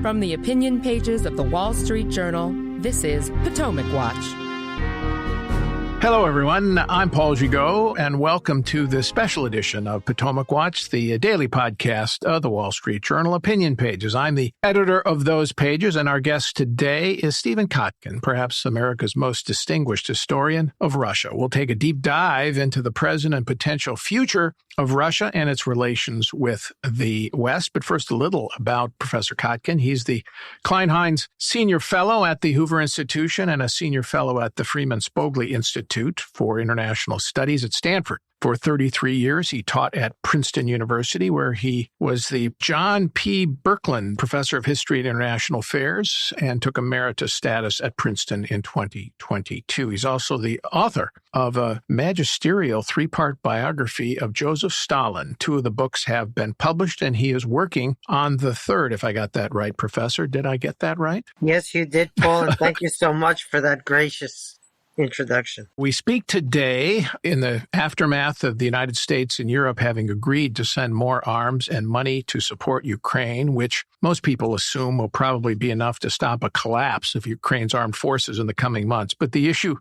From the opinion pages of the Wall Street Journal, this is Potomac Watch. Hello, everyone. I'm Paul Gigot, and welcome to this special edition of Potomac Watch, the daily podcast of the Wall Street Journal opinion pages. I'm the editor of those pages, and our guest today is Stephen Kotkin, perhaps America's most distinguished historian of Russia. We'll take a deep dive into the present and potential future of Russia and its relations with the West. But first, a little about Professor Kotkin. He's the Klein-Heinz Senior Fellow at the Hoover Institution and a Senior Fellow at the Freeman Spogli Institute for International Studies at Stanford. For 33 years, he taught at Princeton University, where he was the John P. Birkeland Professor of History and International Affairs and took emeritus status at Princeton in 2022. He's also the author of a magisterial three-part biography of Joseph Stalin. Two of the books have been published, and he is working on the third, if I got that right, Professor. Did I get that right? Yes, you did, Paul, and thank you so much for that gracious introduction. We speak today in the aftermath of the United States and Europe having agreed to send more arms and money to support Ukraine, which most people assume will probably be enough to stop a collapse of Ukraine's armed forces in the coming months. But the issue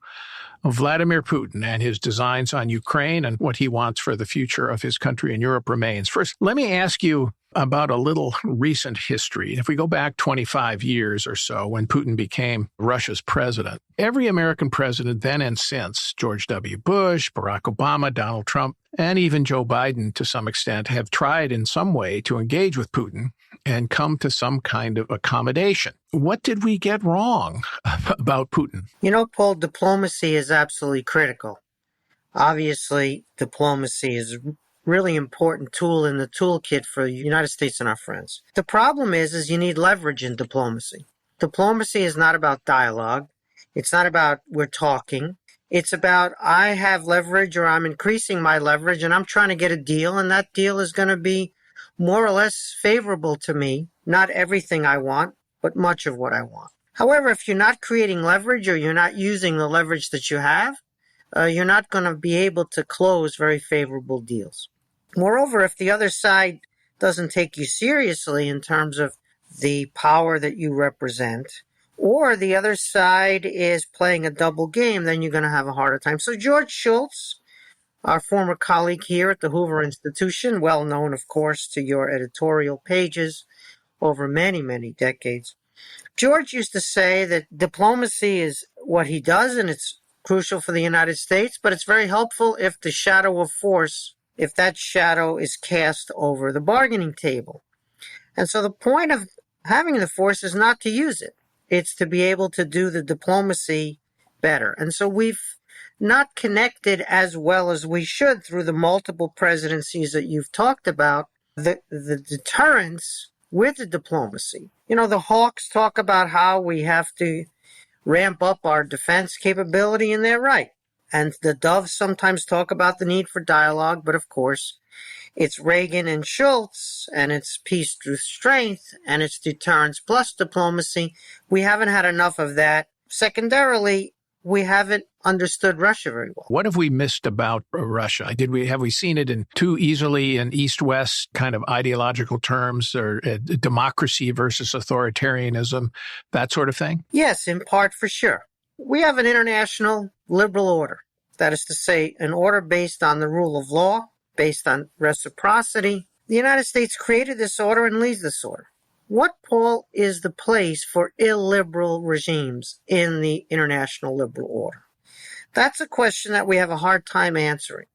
of Vladimir Putin and his designs on Ukraine and what he wants for the future of his country and Europe remains. First, let me ask you about a little recent history. If we go back 25 years or so, when Putin became Russia's president, every American president then and since, George W. Bush, Barack Obama, Donald Trump, and even Joe Biden to some extent, have tried in some way to engage with Putin and come to some kind of accommodation. What did we get wrong about Putin? You know, Paul, diplomacy is absolutely critical. Obviously, diplomacy is really important tool in the toolkit for the United States and our friends. The problem is you need leverage in diplomacy. Diplomacy is not about dialogue. It's not about we're talking. It's about I have leverage or I'm increasing my leverage and I'm trying to get a deal, and that deal is going to be more or less favorable to me. Not everything I want, but much of what I want. However, if you're not creating leverage or you're not using the leverage that you have, you're not going to be able to close very favorable deals. Moreover, if the other side doesn't take you seriously in terms of the power that you represent, or the other side is playing a double game, then you're going to have a harder time. So George Shultz, our former colleague here at the Hoover Institution, well known, of course, to your editorial pages over many, many decades, George used to say that diplomacy is what he does, and it's crucial for the United States, but it's very helpful if the shadow of force, if that shadow is cast over the bargaining table. And so the point of having the force is not to use it. It's to be able to do the diplomacy better. And so we've not connected as well as we should through the multiple presidencies that you've talked about, the deterrence with the diplomacy. You know, the Hawks talk about how we have to ramp up our defense capability, and they're right. And the Doves sometimes talk about the need for dialogue, but of course, it's Reagan and Shultz, and it's peace through strength, and it's deterrence plus diplomacy. We haven't had enough of that. Secondarily, we haven't understood Russia very well. What have we missed about Russia? Have we seen it in too easily in East-West kind of ideological terms, or democracy versus authoritarianism, that sort of thing? Yes, in part for sure. We have an international liberal order. That is to say, an order based on the rule of law, based on reciprocity. The United States created this order and leads this order. What, Paul, is the place for illiberal regimes in the international liberal order? That's a question that we have a hard time answering.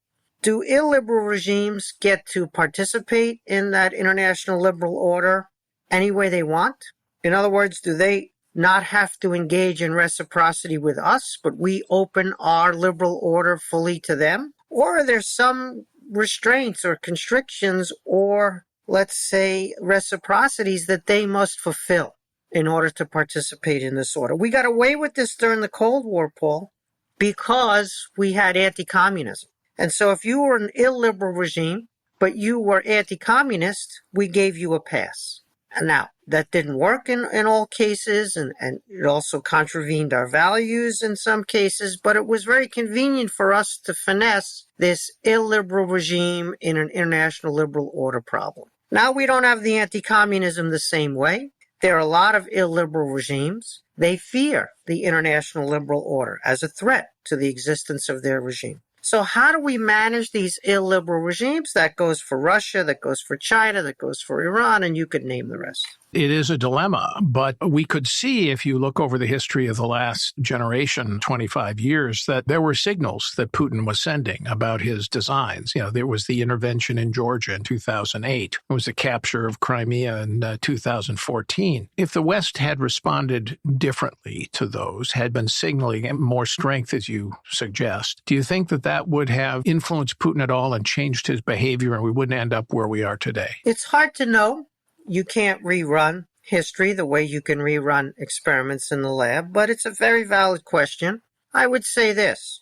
Do illiberal regimes get to participate in that international liberal order any way they want? In other words, do they not have to engage in reciprocity with us, but we open our liberal order fully to them? Or are there some restraints or constrictions or, let's say, reciprocities that they must fulfill in order to participate in this order? We got away with this during the Cold War, Paul, because we had anti-communism. And so if you were an illiberal regime, but you were anti-communist, we gave you a pass. And now, that didn't work in all cases, and it also contravened our values in some cases, but it was very convenient for us to finesse this illiberal regime in an international liberal order problem. Now we don't have the anti-communism the same way. There are a lot of illiberal regimes. They fear the international liberal order as a threat to the existence of their regime. So how do we manage these illiberal regimes? That goes for Russia, that goes for China, that goes for Iran, and you could name the rest. It is a dilemma, but we could see if you look over the history of the last generation, 25 years, that there were signals that Putin was sending about his designs. There was the intervention in Georgia in 2008. There was the capture of Crimea in 2014. If the West had responded differently to those, had been signaling more strength, as you suggest, do you think that that would have influenced Putin at all and changed his behavior and we wouldn't end up where we are today? It's hard to know. You can't rerun history the way you can rerun experiments in the lab, but it's a very valid question. I would say this,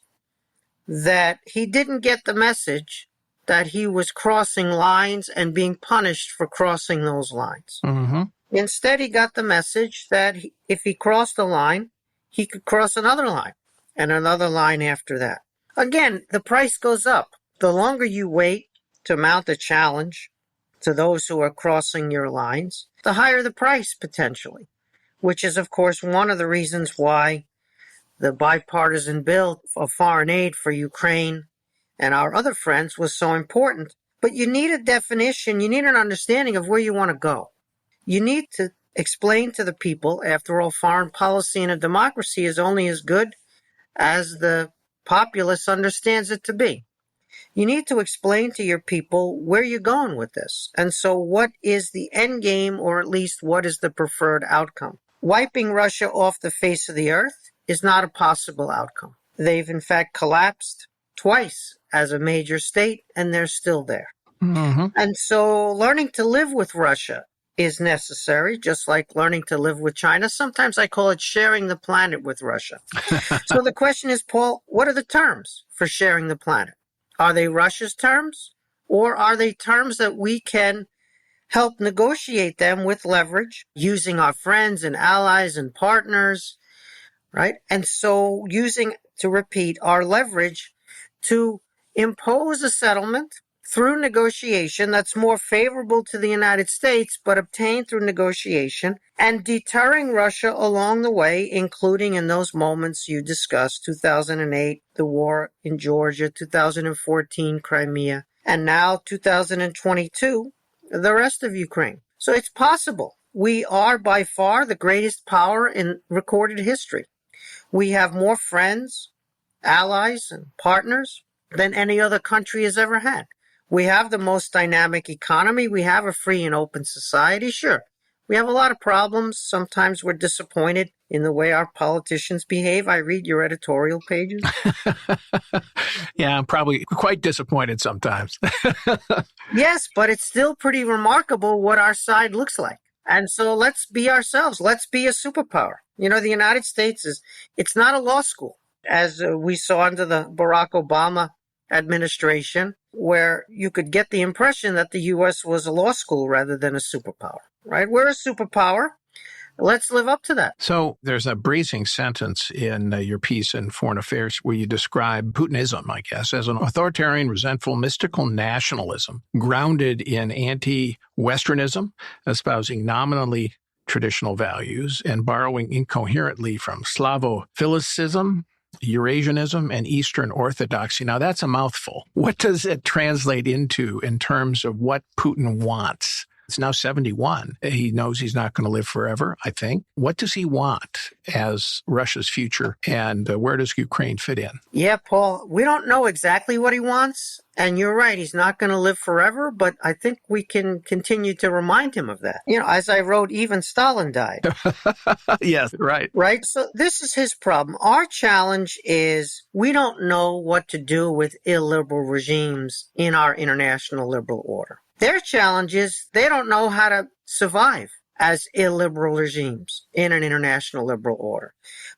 that he didn't get the message that he was crossing lines and being punished for crossing those lines. Mm-hmm. Instead, he got the message that if he crossed a line, he could cross another line and another line after that. Again, the price goes up. The longer you wait to mount a challenge to those who are crossing your lines, the higher the price potentially, which is, of course, one of the reasons why the bipartisan bill of foreign aid for Ukraine and our other friends was so important. But you need a definition, you need an understanding of where you want to go. You need to explain to the people, after all, foreign policy in a democracy is only as good as the populace understands it to be. You need to explain to your people where you're going with this. And so what is the end game, or at least what is the preferred outcome? Wiping Russia off the face of the earth is not a possible outcome. They've in fact collapsed twice as a major state, and they're still there. Mm-hmm. And so learning to live with Russia is necessary, just like learning to live with China. Sometimes I call it sharing the planet with Russia. So the question is, Paul, what are the terms for sharing the planet? Are they Russia's terms, or are they terms that we can help negotiate them with leverage using our friends and allies and partners, right? And so using, to repeat, our leverage to impose a settlement through negotiation that's more favorable to the United States, but obtained through negotiation, and deterring Russia along the way, including in those moments you discussed, 2008, the war in Georgia, 2014, Crimea, and now 2022, the rest of Ukraine. So it's possible. We are by far the greatest power in recorded history. We have more friends, allies, and partners than any other country has ever had. We have the most dynamic economy. We have a free and open society. Sure, we have a lot of problems. Sometimes we're disappointed in the way our politicians behave. I read your editorial pages. Yeah, I'm probably quite disappointed sometimes. Yes, but it's still pretty remarkable what our side looks like. And so let's be ourselves. Let's be a superpower. The United States it's not a law school, as we saw under the Barack Obama administration, where you could get the impression that the U.S. was a law school rather than a superpower, right? We're a superpower. Let's live up to that. So there's a bracing sentence in your piece in Foreign Affairs where you describe Putinism, I guess, as an authoritarian, resentful, mystical nationalism grounded in anti-Westernism, espousing nominally traditional values and borrowing incoherently from Slavophilicism, Eurasianism, and Eastern Orthodoxy. Now, that's a mouthful. What does it translate into in terms of what Putin wants? It's now 71. He knows he's not going to live forever, I think. What does he want as Russia's future, and where does Ukraine fit in? Yeah, Paul, we don't know exactly what he wants, and you're right, he's not going to live forever, but I think we can continue to remind him of that. As I wrote, even Stalin died. Yes, right. Right? So this is his problem. Our challenge is we don't know what to do with illiberal regimes in our international liberal order. Their challenge is they don't know how to survive as illiberal regimes in an international liberal order.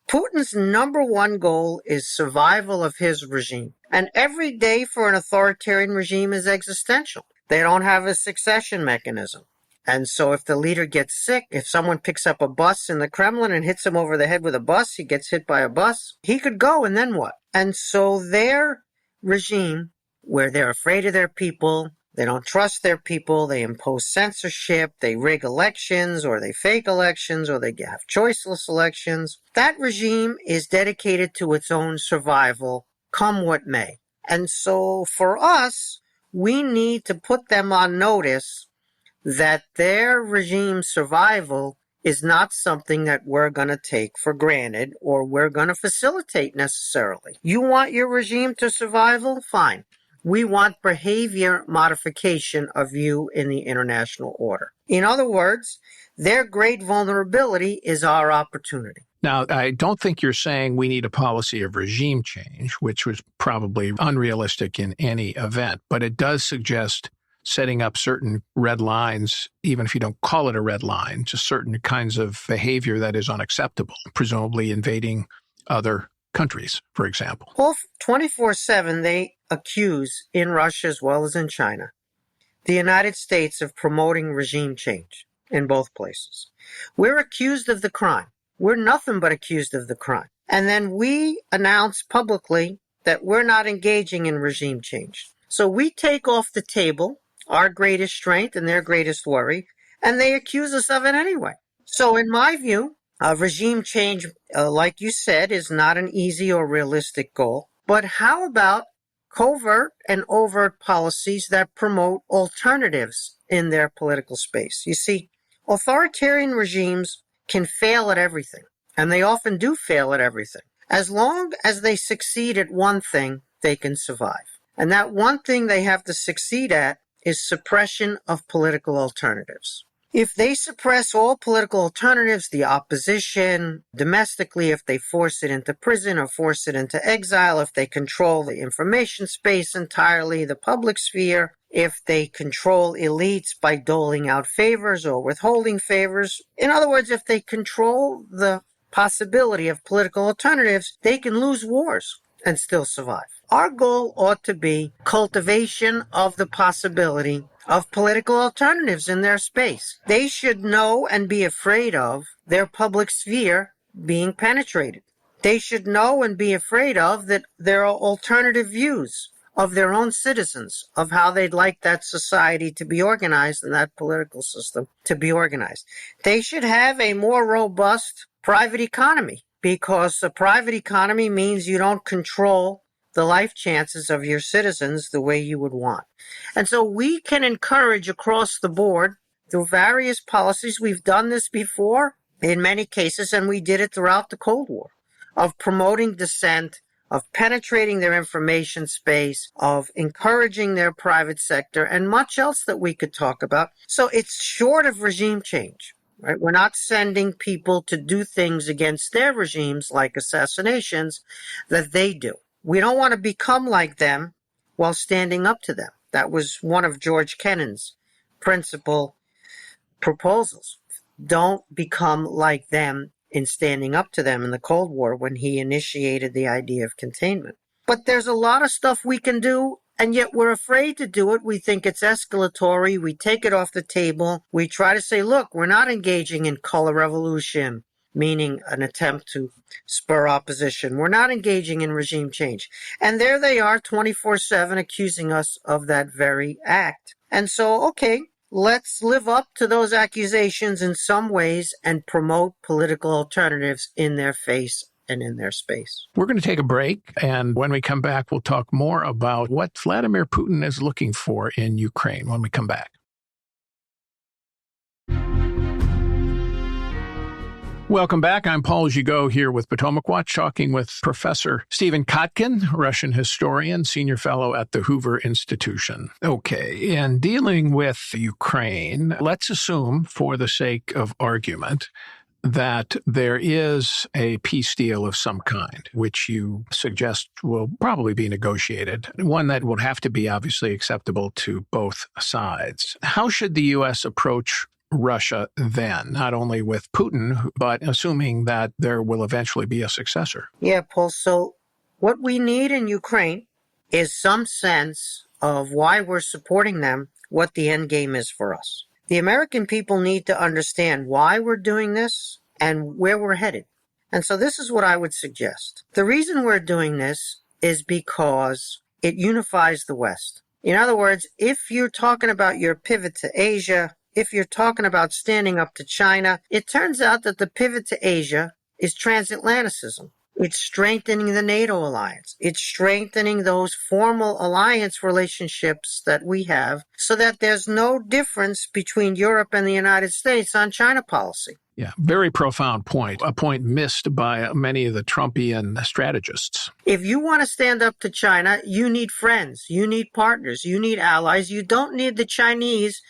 Putin's number one goal is survival of his regime. And every day for an authoritarian regime is existential. They don't have a succession mechanism. And so if the leader gets sick, if someone picks up a bus in the Kremlin and hits him over the head with a bus, he gets hit by a bus, he could go, and then what? And so their regime, where they're afraid of their people, They don't trust their people. They impose censorship. They rig elections, or they fake elections, or they have choiceless elections. That regime is dedicated to its own survival, come what may. And so for us, we need to put them on notice that their regime's survival is not something that we're going to take for granted or we're going to facilitate necessarily. You want your regime to survive? Fine. We want behavior modification of you in the international order. In other words, their great vulnerability is our opportunity. Now, I don't think you're saying we need a policy of regime change, which was probably unrealistic in any event, but it does suggest setting up certain red lines, even if you don't call it a red line, just certain kinds of behavior that is unacceptable, presumably invading other countries, for example. Well, 24/7, they accuse, in Russia as well as in China, the United States of promoting regime change in both places. We're accused of the crime. We're nothing but accused of the crime. And then we announce publicly that we're not engaging in regime change. So we take off the table our greatest strength and their greatest worry, and they accuse us of it anyway. So in my view, regime change, like you said, is not an easy or realistic goal. But how about covert and overt policies that promote alternatives in their political space? You see, authoritarian regimes can fail at everything, and they often do fail at everything. As long as they succeed at one thing, they can survive. And that one thing they have to succeed at is suppression of political alternatives. If they suppress all political alternatives, the opposition, domestically, if they force it into prison or force it into exile, if they control the information space entirely, the public sphere, if they control elites by doling out favors or withholding favors, in other words, if they control the possibility of political alternatives, they can lose wars and still survive. Our goal ought to be cultivation of the possibility of political alternatives in their space. They should know and be afraid of their public sphere being penetrated. They should know and be afraid of that there are alternative views of their own citizens, of how they'd like that society to be organized and that political system to be organized. They should have a more robust private economy, because a private economy means you don't control the life chances of your citizens the way you would want. And so we can encourage across the board through various policies. We've done this before in many cases, and we did it throughout the Cold War, of promoting dissent, of penetrating their information space, of encouraging their private sector, and much else that we could talk about. So it's short of regime change. Right? We're not sending people to do things against their regimes like assassinations that they do. We don't want to become like them while standing up to them. That was one of George Kennan's principal proposals. Don't become like them in standing up to them in the Cold War when he initiated the idea of containment. But there's a lot of stuff we can do, and yet we're afraid to do it. We think it's escalatory. We take it off the table. We try to say, look, we're not engaging in color revolution, meaning an attempt to spur opposition. We're not engaging in regime change. And there they are 24/7 accusing us of that very act. And so, okay, let's live up to those accusations in some ways and promote political alternatives in their face and in their space. We're going to take a break, and when we come back, we'll talk more about what Vladimir Putin is looking for in Ukraine when we come back. Welcome back. I'm Paul Gigot here with Potomac Watch, talking with Professor Stephen Kotkin, Russian historian, senior fellow at the Hoover Institution. Okay, in dealing with Ukraine, let's assume, for the sake of argument, that there is a peace deal of some kind, which you suggest will probably be negotiated, one that will have to be obviously acceptable to both sides. How should the U.S. approach Russia then, not only with Putin, but assuming that there will eventually be a successor? Yeah, Paul, so what we need in Ukraine is some sense of why we're supporting them, what the end game is for us. The American people need to understand why we're doing this and where we're headed. And so this is what I would suggest. The reason we're doing this is because it unifies the West. In other words, if you're talking about your pivot to Asia, if you're talking about standing up to China, it turns out that the pivot to Asia is transatlanticism. It's strengthening the NATO alliance. It's strengthening those formal alliance relationships that we have so that there's no difference between Europe and the United States on China policy. Yeah, very profound point, a point missed by many of the Trumpian strategists. If you want to stand up to China, you need friends, you need partners, you need allies. You don't need the Chinese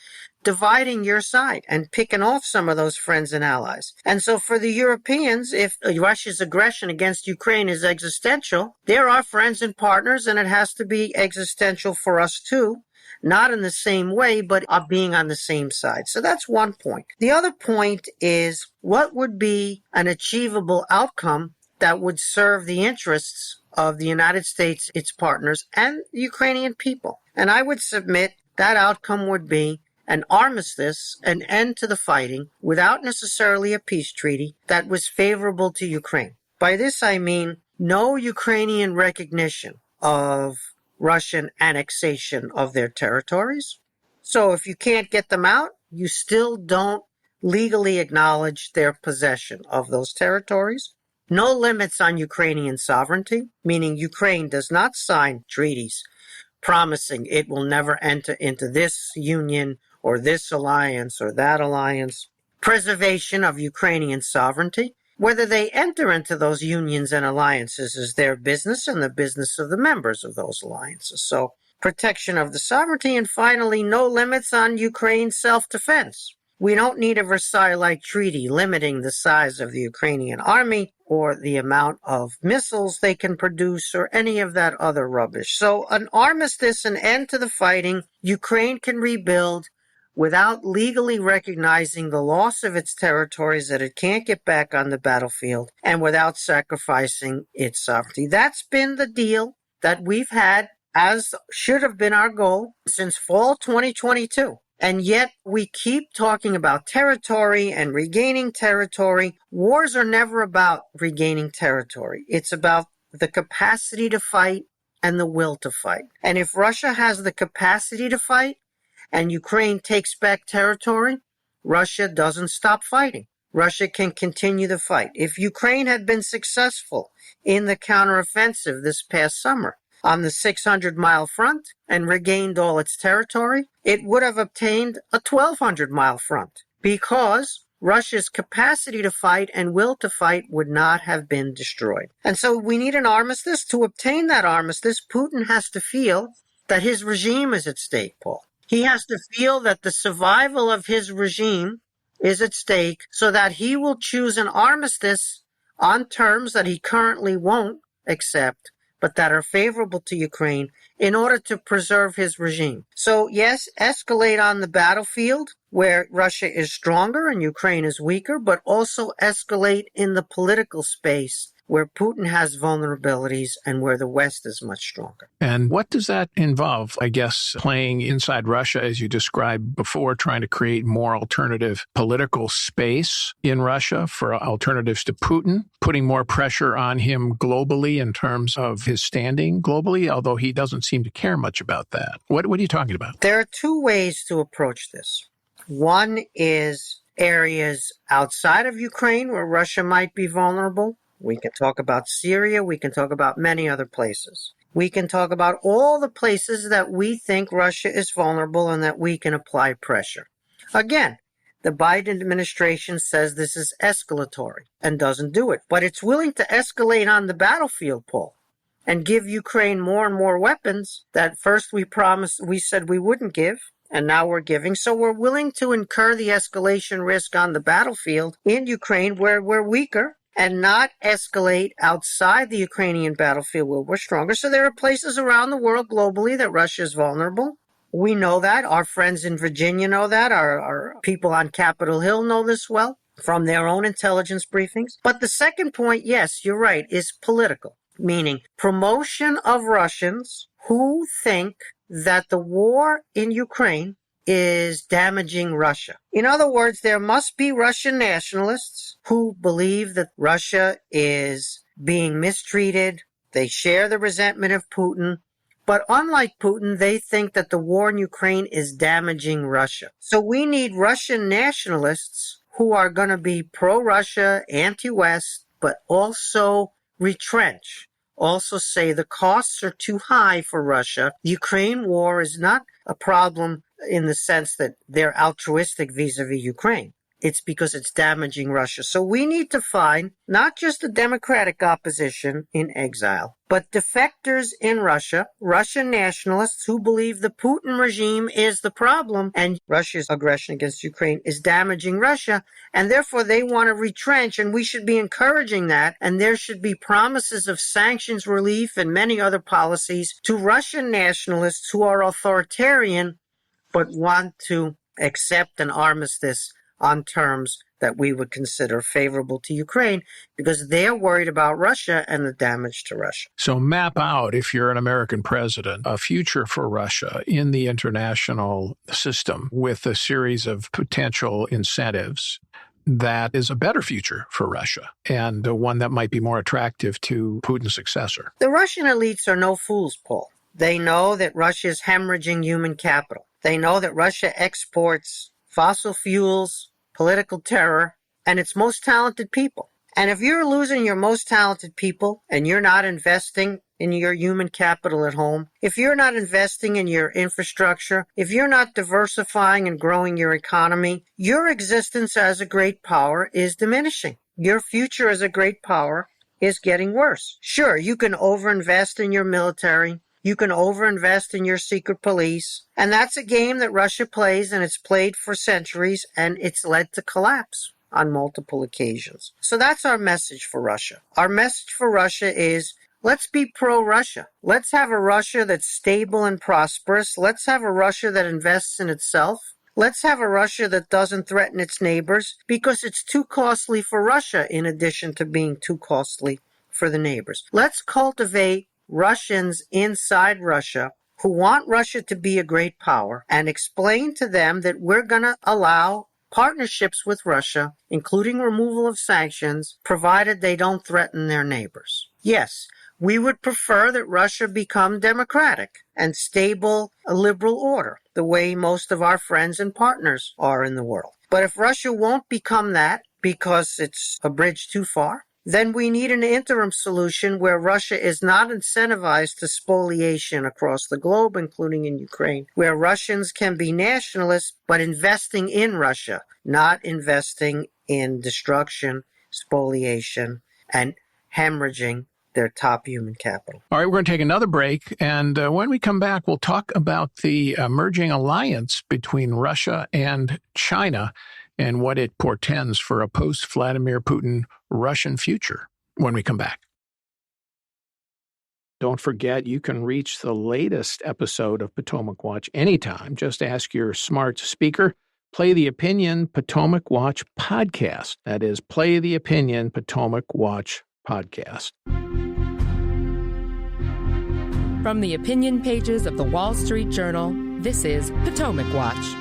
dividing your side and picking off some of those friends and allies. And so for the Europeans, if Russia's aggression against Ukraine is existential, there are friends and partners, and it has to be existential for us too. Not in the same way, but being on the same side. So that's one point. The other point is, what would be an achievable outcome that would serve the interests of the United States, its partners, and the Ukrainian people? And I would submit that outcome would be an armistice, an end to the fighting, without necessarily a peace treaty that was favorable to Ukraine. By this I mean no Ukrainian recognition of Russian annexation of their territories. So if you can't get them out, you still don't legally acknowledge their possession of those territories. No limits on Ukrainian sovereignty, meaning Ukraine does not sign treaties promising it will never enter into this union or this alliance or that alliance. Preservation of Ukrainian sovereignty. Whether they enter into those unions and alliances is their business and the business of the members of those alliances. So protection of the sovereignty, and finally, no limits on Ukraine's self-defense. We don't need a Versailles-like treaty limiting the size of the Ukrainian army or the amount of missiles they can produce or any of that other rubbish. So an armistice, an end to the fighting, Ukraine can rebuild without legally recognizing the loss of its territories that it can't get back on the battlefield, and without sacrificing its sovereignty. That's been the deal that we've had, as should have been our goal, since fall 2022. And yet we keep talking about territory and regaining territory. Wars are never about regaining territory. It's about the capacity to fight and the will to fight. And if Russia has the capacity to fight, and Ukraine takes back territory, Russia doesn't stop fighting. Russia can continue the fight. If Ukraine had been successful in the counteroffensive this past summer on the 600-mile front and regained all its territory, it would have obtained a 1,200-mile front because Russia's capacity to fight and will to fight would not have been destroyed. And so we need an armistice. To obtain that armistice, Putin has to feel that his regime is at stake, Paul. He has to feel that the survival of his regime is at stake so that he will choose an armistice on terms that he currently won't accept, but that are favorable to Ukraine in order to preserve his regime. So yes, escalate on the battlefield where Russia is stronger and Ukraine is weaker, but also escalate in the political space where Putin has vulnerabilities and where the West is much stronger. And what does that involve? I guess playing inside Russia, as you described before, trying to create more alternative political space in Russia for alternatives to Putin, putting more pressure on him globally in terms of his standing globally, although he doesn't seem to care much about that. What are you talking about? There are two ways to approach this. One is areas outside of Ukraine where Russia might be vulnerable. We can talk about Syria. We can talk about many other places. We can talk about all the places that we think Russia is vulnerable and that we can apply pressure. Again, the Biden administration says this is escalatory and doesn't do it. But it's willing to escalate on the battlefield, Paul, and give Ukraine more and more weapons that first we said we wouldn't give, and now we're giving. So we're willing to incur the escalation risk on the battlefield in Ukraine where we're weaker, and not escalate outside the Ukrainian battlefield where we're stronger. So there are places around the world globally that Russia is vulnerable. We know that. Our friends in Virginia know that. Our people on Capitol Hill know this well from their own intelligence briefings. But the second point, yes, you're right, is political, meaning promotion of Russians who think that the war in Ukraine is damaging Russia. In other words, there must be Russian nationalists who believe that Russia is being mistreated. They share the resentment of Putin, But unlike Putin, they think that the war in Ukraine is damaging Russia. So we need Russian nationalists who are going to be pro-Russia, anti-West, but also retrench. Also say the costs are too high for Russia. The Ukraine war is not a problem in the sense that they're altruistic vis-a-vis Ukraine. It's because it's damaging Russia. So we need to find not just the democratic opposition in exile, but defectors in Russia, Russian nationalists who believe the Putin regime is the problem and Russia's aggression against Ukraine is damaging Russia, and therefore they want to retrench, and we should be encouraging that, and there should be promises of sanctions relief and many other policies to Russian nationalists who are authoritarian but want to accept an armistice on terms that we would consider favorable to Ukraine because they're worried about Russia and the damage to Russia. So map out, if you're an American president, a future for Russia in the international system with a series of potential incentives that is a better future for Russia and one that might be more attractive to Putin's successor. The Russian elites are no fools, Paul. They know that Russia is hemorrhaging human capital. They know that Russia exports fossil fuels, political terror, and its most talented people. And if you're losing your most talented people and you're not investing in your human capital at home, if you're not investing in your infrastructure, if you're not diversifying and growing your economy, your existence as a great power is diminishing. Your future as a great power is getting worse. Sure, you can overinvest in your military. You can overinvest in your secret police. And that's a game that Russia plays, and it's played for centuries, and it's led to collapse on multiple occasions. So that's our message for Russia. Our message for Russia is, let's be pro-Russia. Let's have a Russia that's stable and prosperous. Let's have a Russia that invests in itself. Let's have a Russia that doesn't threaten its neighbors because it's too costly for Russia in addition to being too costly for the neighbors. Let's cultivate Russians inside Russia who want Russia to be a great power and explain to them that we're going to allow partnerships with Russia, including removal of sanctions, provided they don't threaten their neighbors. Yes, we would prefer that Russia become democratic and stable, a liberal order, the way most of our friends and partners are in the world. But if Russia won't become that because it's a bridge too far, then we need an interim solution where Russia is not incentivized to spoliation across the globe, including in Ukraine, where Russians can be nationalists, but investing in Russia, not investing in destruction, spoliation, and hemorrhaging their top human capital. All right, we're going to take another break. And when we come back, we'll talk about the emerging alliance between Russia and China and what it portends for a post-Vladimir Putin Russian future when we come back. Don't forget, you can reach the latest episode of Potomac Watch anytime. Just ask your smart speaker, play the Opinion Potomac Watch podcast. That is, play the Opinion Potomac Watch podcast. From the opinion pages of the Wall Street Journal, this is Potomac Watch.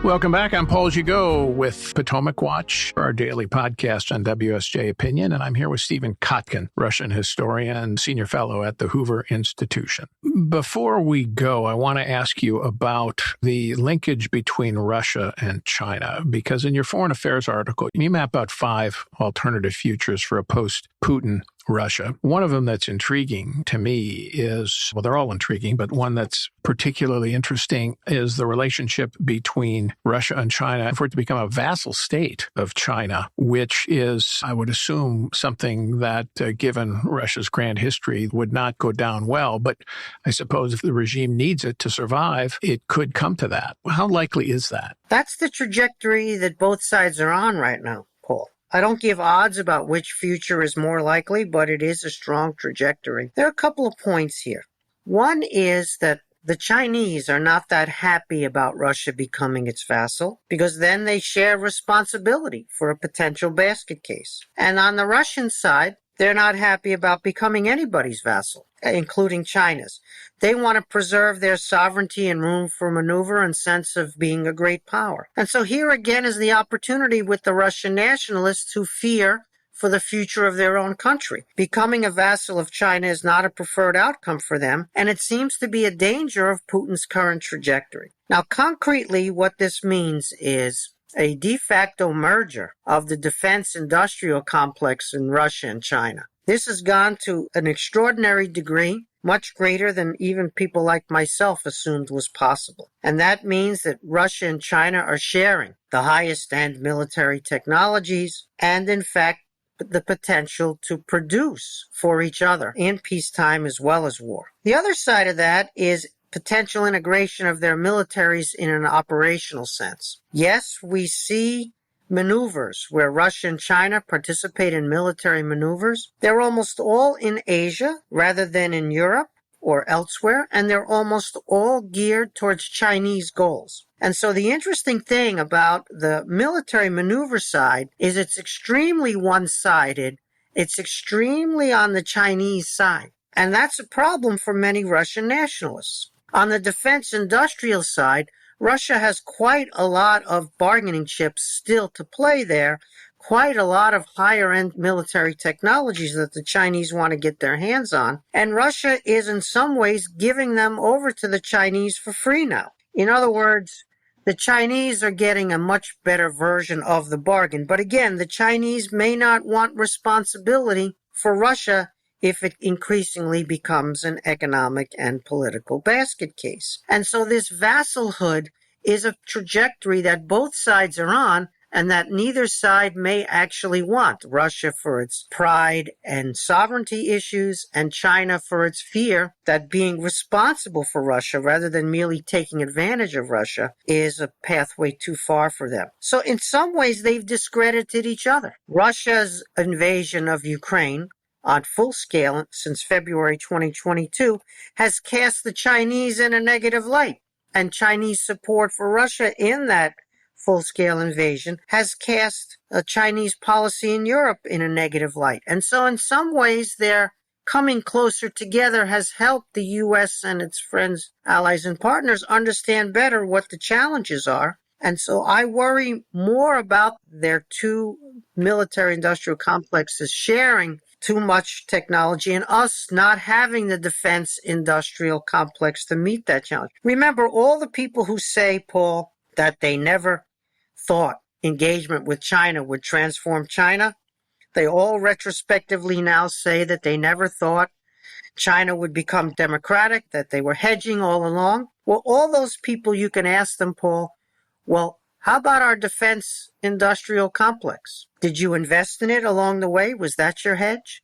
Welcome back. I'm Paul Gigot with Potomac Watch, our daily podcast on WSJ Opinion, and I'm here with Stephen Kotkin, Russian historian, senior fellow at the Hoover Institution. Before we go, I want to ask you about the linkage between Russia and China, because in your foreign affairs article, you map out 5 alternative futures for a post-Putin Russia. One of them that's intriguing to me is, well, they're all intriguing, but one that's particularly interesting is the relationship between Russia and China for it to become a vassal state of China, which is, I would assume, something that, given Russia's grand history, would not go down well. But I suppose if the regime needs it to survive, it could come to that. How likely is that? That's the trajectory that both sides are on right now, Paul. I don't give odds about which future is more likely, but it is a strong trajectory. There are a couple of points here. One is that the Chinese are not that happy about Russia becoming its vassal because then they share responsibility for a potential basket case. And on the Russian side, they're not happy about becoming anybody's vassal, including China's. They want to preserve their sovereignty and room for maneuver and sense of being a great power. And so here again is the opportunity with the Russian nationalists who fear for the future of their own country. Becoming a vassal of China is not a preferred outcome for them, and it seems to be a danger of Putin's current trajectory. Now, concretely, what this means is a de facto merger of the defense industrial complex in Russia and China. This has gone to an extraordinary degree, much greater than even people like myself assumed was possible. And that means that Russia and China are sharing the highest end military technologies and, in fact, the potential to produce for each other in peacetime as well as war. The other side of that is potential integration of their militaries in an operational sense. Yes, we see maneuvers where Russia and China participate in military maneuvers. They're almost all in Asia rather than in Europe or elsewhere, and they're almost all geared towards Chinese goals. And so the interesting thing about the military maneuver side is it's extremely one-sided. It's extremely on the Chinese side. And that's a problem for many Russian nationalists. On the defense industrial side, Russia has quite a lot of bargaining chips still to play there, quite a lot of higher-end military technologies that the Chinese want to get their hands on, and Russia is in some ways giving them over to the Chinese for free now. In other words, the Chinese are getting a much better version of the bargain. But again, the Chinese may not want responsibility for Russia if it increasingly becomes an economic and political basket case. And so this vassalhood is a trajectory that both sides are on and that neither side may actually want. Russia for its pride and sovereignty issues, and China for its fear that being responsible for Russia rather than merely taking advantage of Russia is a pathway too far for them. So in some ways, they've discredited each other. Russia's invasion of Ukraine on full scale since February 2022 has cast the Chinese in a negative light. And Chinese support for Russia in that full-scale invasion has cast a Chinese policy in Europe in a negative light. And so in some ways, their coming closer together has helped the U.S. and its friends, allies, and partners understand better what the challenges are. And so I worry more about their two military-industrial complexes sharing too much technology and us not having the defense industrial complex to meet that challenge. Remember, all the people who say, Paul, that they never thought engagement with China would transform China, they all retrospectively now say that they never thought China would become democratic, that they were hedging all along. Well, all those people, you can ask them, Paul, well, how about our defense industrial complex? Did you invest in it along the way? Was that your hedge?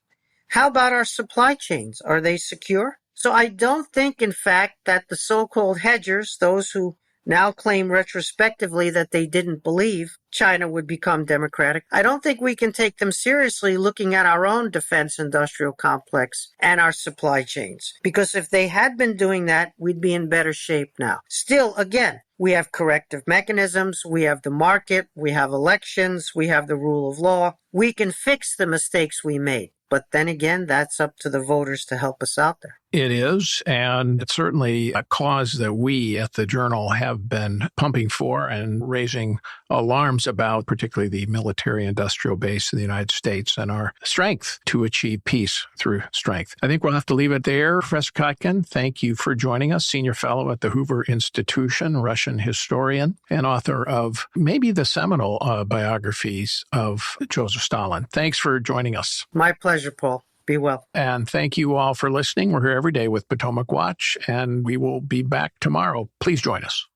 How about our supply chains? Are they secure? So I don't think, in fact, that the so-called hedgers, those who now claim retrospectively that they didn't believe China would become democratic, I don't think we can take them seriously looking at our own defense industrial complex and our supply chains. Because if they had been doing that, we'd be in better shape now. Still, again, we have corrective mechanisms, we have the market, we have elections, we have the rule of law. We can fix the mistakes we made. But then again, that's up to the voters to help us out there. It is, and it's certainly a cause that we at the Journal have been pumping for and raising alarms about, particularly the military-industrial base in the United States and our strength to achieve peace through strength. I think we'll have to leave it there. Professor Kotkin, thank you for joining us, Senior Fellow at the Hoover Institution, Russian historian, and author of maybe the seminal biographies of Joseph Stalin. Thanks for joining us. My pleasure, Paul. Be well. And thank you all for listening. We're here every day with Potomac Watch, and we will be back tomorrow. Please join us.